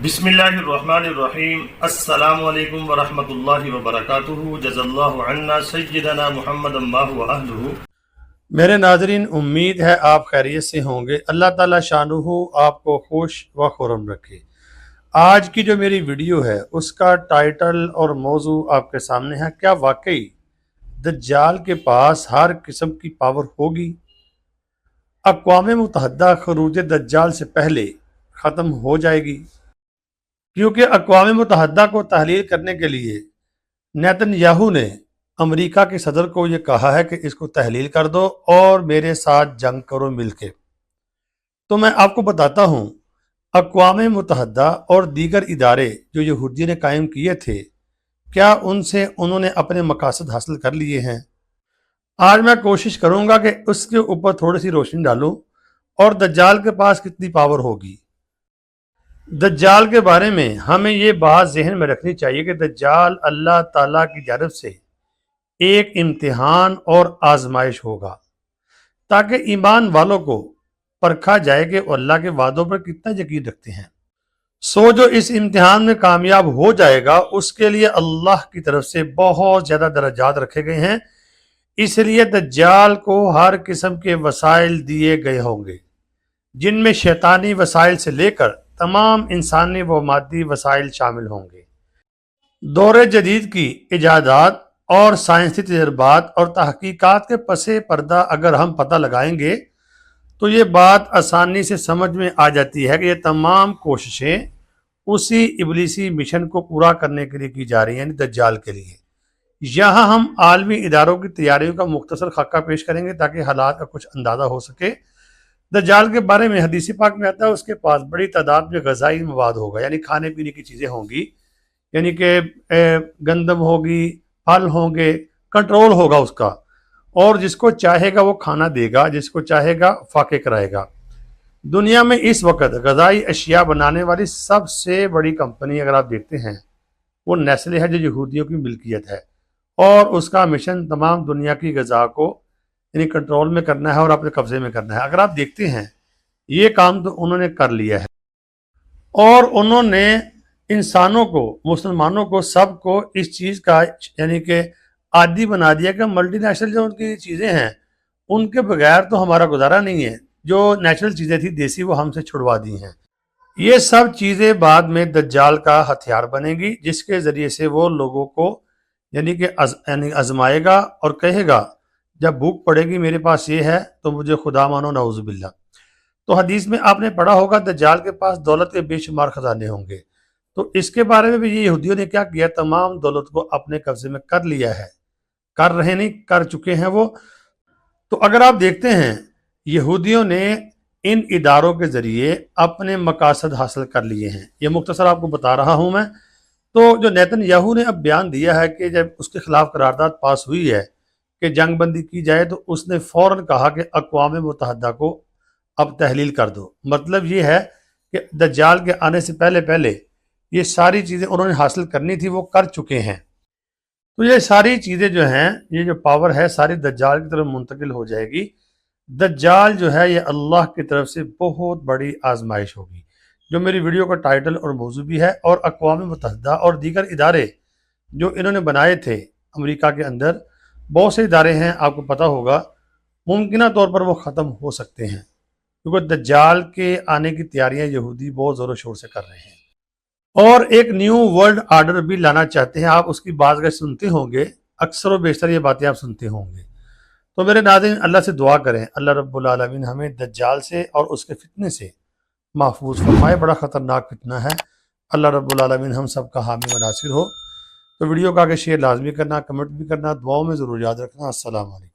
بسم اللہ الرحمن الرحیم۔ السلام علیکم ورحمۃ اللہ وبرکاتہ۔ جزا اللہ عنا سیدنا محمد ما هو اہلہ۔ میرے ناظرین، امید ہے آپ خیریت سے ہوں گے۔ اللہ تعالیٰ شانہ آپ کو خوش و خرم رکھے۔ آج کی جو میری ویڈیو ہے اس کا ٹائٹل اور موضوع آپ کے سامنے ہے۔ کیا واقعی دجال کے پاس ہر قسم کی پاور ہوگی؟ اقوام متحدہ خروج دجال سے پہلے ختم ہو جائے گی، کیونکہ اقوام متحدہ کو تحلیل کرنے کے لیے نیتن یاہو نے امریکہ کے صدر کو یہ کہا ہے کہ اس کو تحلیل کر دو اور میرے ساتھ جنگ کرو مل کے۔ تو میں آپ کو بتاتا ہوں، اقوام متحدہ اور دیگر ادارے جو یہودی نے قائم کیے تھے، کیا ان سے انہوں نے اپنے مقاصد حاصل کر لیے ہیں؟ آج میں کوشش کروں گا کہ اس کے اوپر تھوڑی سی روشنی ڈالوں اور دجال کے پاس کتنی پاور ہوگی۔ دجال کے بارے میں ہمیں یہ بات ذہن میں رکھنی چاہیے کہ دجال اللہ تعالیٰ کی جانب سے ایک امتحان اور آزمائش ہوگا، تاکہ ایمان والوں کو پرکھا جائے کہ وہ اللہ کے وعدوں پر کتنا یقین رکھتے ہیں۔ جو اس امتحان میں کامیاب ہو جائے گا اس کے لیے اللہ کی طرف سے بہت زیادہ درجات رکھے گئے ہیں، اس لیے دجال کو ہر قسم کے وسائل دیے گئے ہوں گے، جن میں شیطانی وسائل سے لے کر تمام انسانی و مادی وسائل شامل ہوں گے۔ دور جدید کی ایجادات اور سائنسی تجربات اور تحقیقات کے پس پردہ اگر ہم پتہ لگائیں گے تو یہ بات آسانی سے سمجھ میں آ جاتی ہے کہ یہ تمام کوششیں اسی ابلیسی مشن کو پورا کرنے کے لیے کی جا رہی ہیں، یعنی دجال کے لیے۔ یہاں ہم عالمی اداروں کی تیاریوں کا مختصر خاکہ پیش کریں گے تاکہ حالات کا کچھ اندازہ ہو سکے۔ دجال کے بارے میں حدیث پاک میں آتا ہے اس کے پاس بڑی تعداد میں غذائی مواد ہوگا، یعنی کھانے پینے کی چیزیں ہوں گی، یعنی کہ گندم ہوگی، پھل ہوں گے، کنٹرول ہوگا اس کا، اور جس کو چاہے گا وہ کھانا دے گا، جس کو چاہے گا فاقے کرائے گا۔ دنیا میں اس وقت غذائی اشیاء بنانے والی سب سے بڑی کمپنی اگر آپ دیکھتے ہیں وہ نیسلے ہے، جو یہودیوں کی ملکیت ہے، اور اس کا مشن تمام دنیا کی غذا کو یعنی کنٹرول میں کرنا ہے اور اپنے قبضے میں کرنا ہے۔ اگر آپ دیکھتے ہیں یہ کام تو انہوں نے کر لیا ہے، اور انہوں نے انسانوں کو، مسلمانوں کو، سب کو اس چیز کا یعنی کہ عادی بنا دیا کہ ملٹی نیشنل جو ان کی چیزیں ہیں ان کے بغیر تو ہمارا گزارا نہیں ہے۔ جو نیچرل چیزیں تھی دیسی وہ ہم سے چھڑوا دی ہیں۔ یہ سب چیزیں بعد میں دجال کا ہتھیار بنے گی، جس کے ذریعے سے وہ لوگوں کو یعنی کہ آزمائے گا اور کہے گا جب بھوک پڑے گی میرے پاس یہ ہے تو مجھے خدا مانو، نعوذ باللہ۔ تو حدیث میں آپ نے پڑھا ہوگا دجال کے پاس دولت کے بے شمار خزانے ہوں گے۔ تو اس کے بارے میں بھی یہ یہودیوں نے کیا کیا، تمام دولت کو اپنے قبضے میں کر لیا ہے، کر رہے نہیں، کر چکے ہیں وہ۔ تو اگر آپ دیکھتے ہیں یہودیوں نے ان اداروں کے ذریعے اپنے مقاصد حاصل کر لیے ہیں۔ یہ مختصر آپ کو بتا رہا ہوں میں۔ تو جو نیتن یاہو نے اب بیان دیا ہے کہ جب اس کے خلاف قرارداد پاس ہوئی ہے کہ جنگ بندی کی جائے، تو اس نے فوراً کہا کہ اقوام متحدہ کو اب تحلیل کر دو۔ مطلب یہ ہے کہ دجال کے آنے سے پہلے یہ ساری چیزیں انہوں نے حاصل کرنی تھی، وہ کر چکے ہیں۔ تو یہ ساری چیزیں جو ہیں، یہ جو پاور ہے ساری دجال کی طرف منتقل ہو جائے گی۔ دجال جو ہے یہ اللہ کی طرف سے بہت بڑی آزمائش ہوگی، جو میری ویڈیو کا ٹائٹل اور موضوع بھی ہے۔ اور اقوام متحدہ اور دیگر ادارے جو انہوں نے بنائے تھے امریکہ کے اندر، بہت سے ادارے ہیں آپ کو پتہ ہوگا، ممکنہ طور پر وہ ختم ہو سکتے ہیں، کیونکہ دجال کے آنے کی تیاریاں یہودی بہت زور و شور سے کر رہے ہیں، اور ایک نیو ورلڈ آرڈر بھی لانا چاہتے ہیں۔ آپ اس کی بات اگر سنتے ہوں گے، اکثر و بیشتر یہ باتیں آپ سنتے ہوں گے۔ تو میرے ناظرین، اللہ سے دعا کریں اللہ رب العالمین ہمیں دجال سے اور اس کے فتنے سے محفوظ فرمائے۔ بڑا خطرناک فتنہ ہے۔ اللہ رب العالمین ہم سب کا حامی و ناصر ہو۔ تو ویڈیو کا آگے شیئر لازمی کرنا، کمنٹ بھی کرنا، دعاؤں میں ضرور یاد رکھنا۔ السلام علیکم۔